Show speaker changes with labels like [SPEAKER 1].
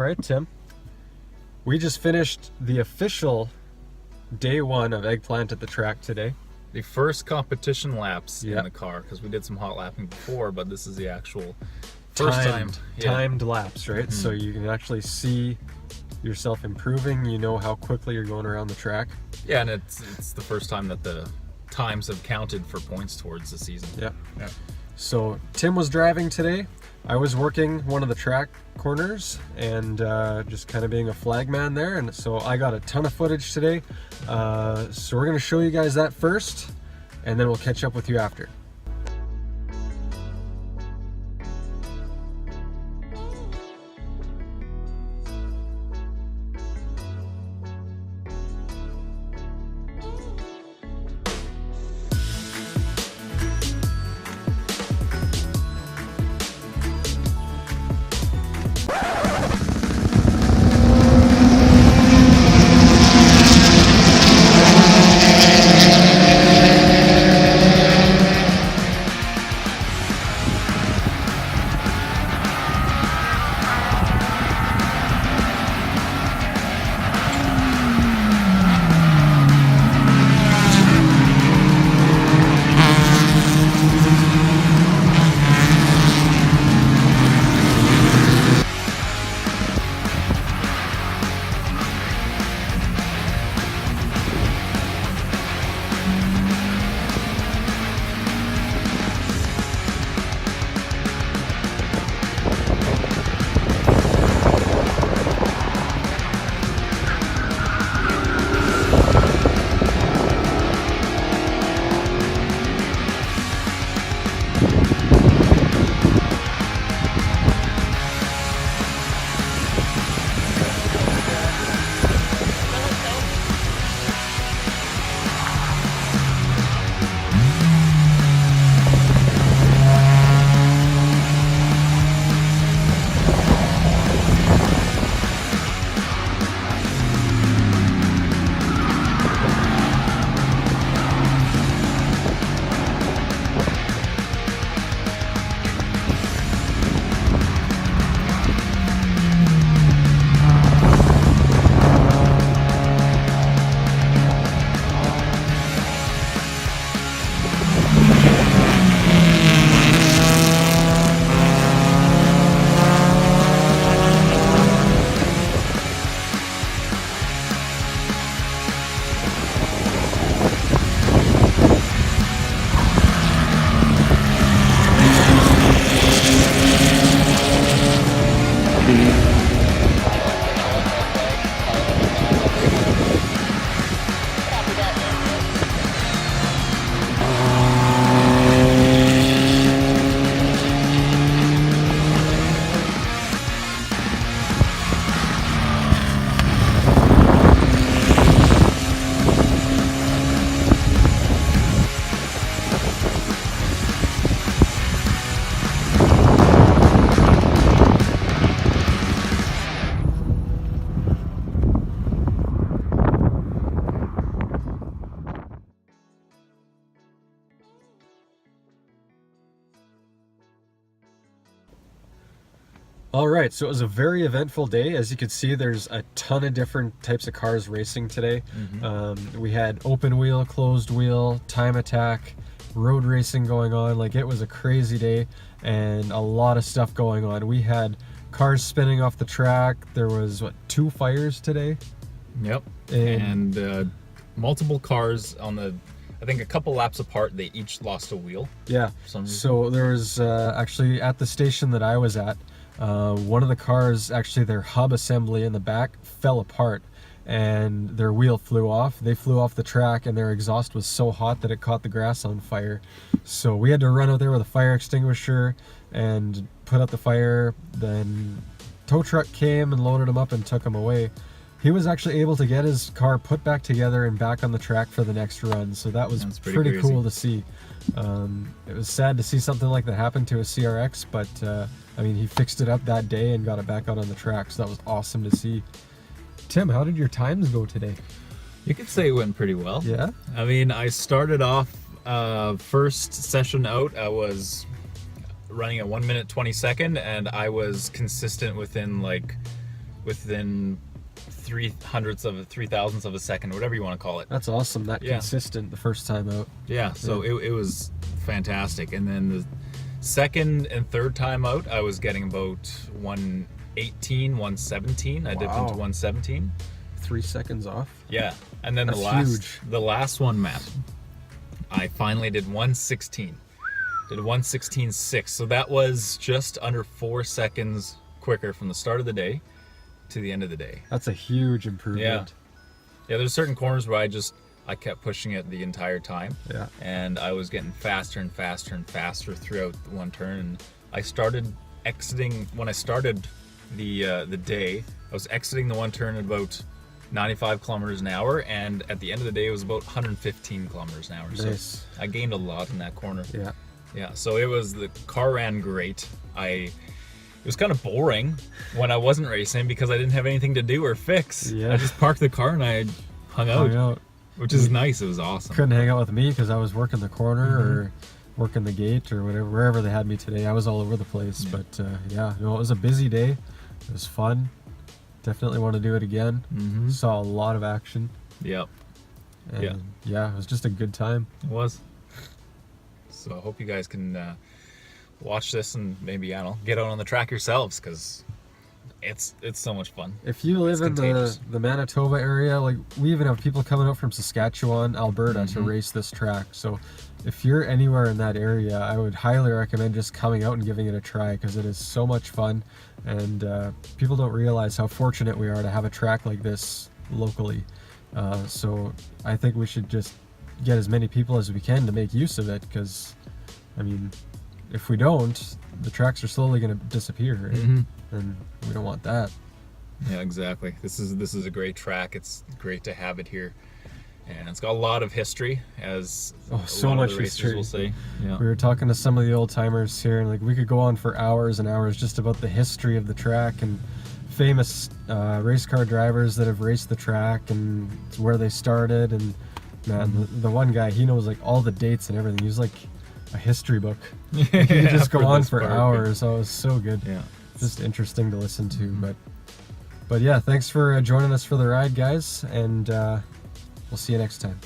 [SPEAKER 1] right, Tim. We just finished the official day one of Eggplant at the track today.
[SPEAKER 2] The first competition laps in the car, because we did some hot lapping before, but this is the actual first
[SPEAKER 1] timed laps, right? So you can actually see yourself improving. You know how quickly you're going around the track.
[SPEAKER 2] Yeah, and it's the first time that the times have counted for points towards the season.
[SPEAKER 1] Yeah. So Tim was driving today. I was working one of the track corners and just kind of being a flag man there, and so I got a ton of footage today. So we're going to show you guys that first, and then we'll catch up with you after. All right, so it was a very eventful day. As you can see, there's a ton of different types of cars racing today. We had open wheel, closed wheel, time attack, road racing going on. Like, it was a crazy day and a lot of stuff going on. We had cars spinning off the track. There was, what, 2 fires today?
[SPEAKER 2] Yep, and multiple cars on the, I think a couple laps apart, they each lost a wheel.
[SPEAKER 1] Yeah, so there was actually at the station that I was at, one of the cars, actually their hub assembly in the back fell apart and their wheel flew off. They flew off the track and their exhaust was so hot that it caught the grass on fire. So we had to run out there with a fire extinguisher and put out the fire. Then tow truck came and loaded him up and took him away. He was actually able to get his car put back together and back on the track for the next run. So that was pretty cool to see. It was sad to see something like that happen to a CRX, but I mean, he fixed it up that day and got it back out on the track, so that was awesome to see. Tim, how did your times go today?
[SPEAKER 2] You could say it went pretty well.
[SPEAKER 1] Yeah?
[SPEAKER 2] I mean, I started off first session out, I was running at 1 minute 22nd, and I was consistent within like within 0.03 of a second, whatever you want to call it.
[SPEAKER 1] That's awesome. That
[SPEAKER 2] Yeah.
[SPEAKER 1] consistent the first time out.
[SPEAKER 2] Yeah, so it was fantastic. And then the second and third time out, I was getting about 118, 117. I dipped
[SPEAKER 1] Wow.
[SPEAKER 2] into 117.
[SPEAKER 1] 3 seconds off.
[SPEAKER 2] Yeah, and then
[SPEAKER 1] That's huge.
[SPEAKER 2] the last one, Matt, I finally did 116. Did 116.6. So that was just under 4 seconds quicker from the start of the day to the end of the day.
[SPEAKER 1] That's a huge improvement.
[SPEAKER 2] Yeah, there's certain corners where I kept pushing it the entire time.
[SPEAKER 1] Yeah.
[SPEAKER 2] And I was getting faster and faster and faster throughout one turn. And I started exiting, when I started the day, I was exiting the one turn at about 95 kilometers an hour, and at the end of the day it was about 115 kilometers an hour.
[SPEAKER 1] Nice.
[SPEAKER 2] So I gained a lot in that corner.
[SPEAKER 1] Yeah.
[SPEAKER 2] Yeah, so the car ran great. It was kind of boring when I wasn't racing because I didn't have anything to do or fix.
[SPEAKER 1] Yeah.
[SPEAKER 2] I just parked the car and I hung out, which is nice. It was awesome.
[SPEAKER 1] Couldn't hang out with me because I was working the corner or working the gate or whatever, wherever they had me today. I was all over the place.
[SPEAKER 2] Yeah.
[SPEAKER 1] But yeah, no, it was a busy day. It was fun. Definitely want to do it again. Saw a lot of action.
[SPEAKER 2] Yep,
[SPEAKER 1] And yeah, it was just a good time.
[SPEAKER 2] it was. So I hope you guys can watch this and maybe, I don't know, get out on the track yourselves, because it's so much fun.
[SPEAKER 1] If you live in
[SPEAKER 2] contagious.
[SPEAKER 1] the Manitoba area, like we even have people coming out from Saskatchewan, Alberta to race this track. So if you're anywhere in that area, I would highly recommend just coming out and giving it a try, because it is so much fun. And people don't realize how fortunate we are to have a track like this locally. So I think we should just get as many people as we can to make use of it, because I mean, if we don't, the tracks are slowly going to disappear, right? And we don't want that.
[SPEAKER 2] Yeah, exactly. This is a great track. It's great to have it here, and it's got a lot of history, as
[SPEAKER 1] so
[SPEAKER 2] lot
[SPEAKER 1] much
[SPEAKER 2] of the racers
[SPEAKER 1] history.
[SPEAKER 2] will say. Yeah.
[SPEAKER 1] We were talking to some of the old timers here, and like we could go on for hours and hours just about the history of the track and famous race car drivers that have raced the track and where they started. And man, the one guy, he knows like all the dates and everything. He's like a history book. You could just go on for hours. So it was so good.
[SPEAKER 2] Yeah.
[SPEAKER 1] Just interesting to listen to. But yeah, thanks for joining us for the ride, guys, and we'll see you next time.